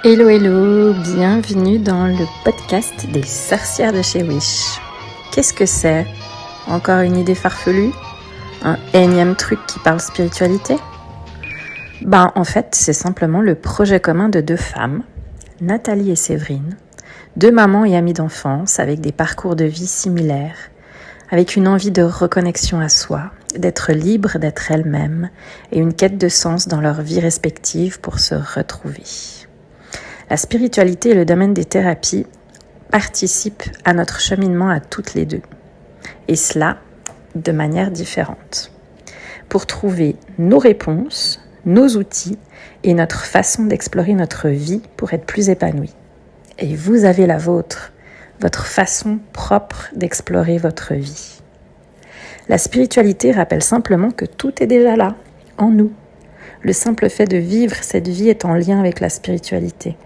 Hello hello, bienvenue dans le podcast des sorcières de chez Wish. Qu'est-ce que c'est? Encore une idée farfelue? Un énième truc qui parle spiritualité? En fait, c'est simplement le projet commun de deux femmes, Nathalie et Séverine, deux mamans et amies d'enfance avec des parcours de vie similaires, avec une envie de reconnexion à soi, d'être libre d'être elles-mêmes et une quête de sens dans leur vie respective pour se retrouver. La spiritualité et le domaine des thérapies participent à notre cheminement à toutes les deux, et cela de manière différente, pour trouver nos réponses, nos outils et notre façon d'explorer notre vie pour être plus épanouie. Et vous avez la vôtre, votre façon propre d'explorer votre vie. La spiritualité rappelle simplement que tout est déjà là, en nous. Le simple fait de vivre cette vie est en lien avec la spiritualité.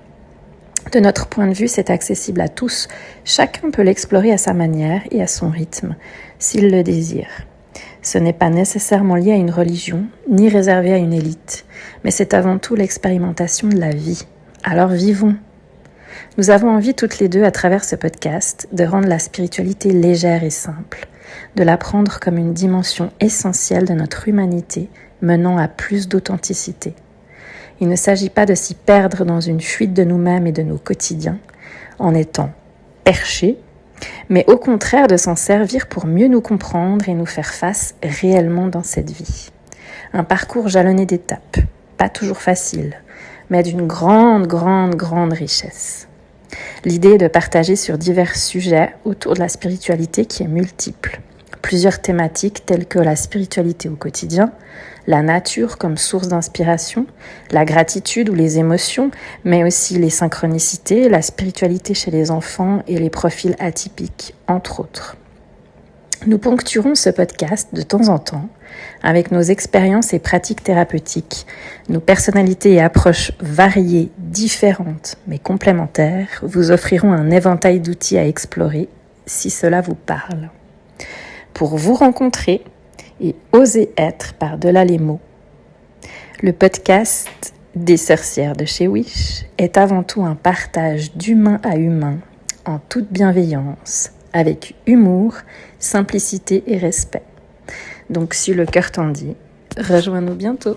De notre point de vue, c'est accessible à tous. Chacun peut l'explorer à sa manière et à son rythme, s'il le désire. Ce n'est pas nécessairement lié à une religion, ni réservé à une élite, mais c'est avant tout l'expérimentation de la vie. Alors vivons! Nous avons envie toutes les deux, à travers ce podcast, de rendre la spiritualité légère et simple, de la prendre comme une dimension essentielle de notre humanité, menant à plus d'authenticité. Il ne s'agit pas de s'y perdre dans une fuite de nous-mêmes et de nos quotidiens, en étant perchés, mais au contraire de s'en servir pour mieux nous comprendre et nous faire face réellement dans cette vie. Un parcours jalonné d'étapes, pas toujours facile, mais d'une grande richesse. L'idée est de partager sur divers sujets autour de la spiritualité qui est multiple. Plusieurs thématiques telles que la spiritualité au quotidien, la nature comme source d'inspiration, la gratitude ou les émotions, mais aussi les synchronicités, la spiritualité chez les enfants et les profils atypiques, entre autres. Nous ponctuerons ce podcast de temps en temps avec nos expériences et pratiques thérapeutiques, nos personnalités et approches variées, différentes mais complémentaires, vous offriront un éventail d'outils à explorer si cela vous parle. Pour vous rencontrer et oser être par-delà les mots. Le podcast des sorcières de chez Wish est avant tout un partage d'humain à humain, en toute bienveillance, avec humour, simplicité et respect. Donc si le cœur t'en dit, rejoins-nous bientôt.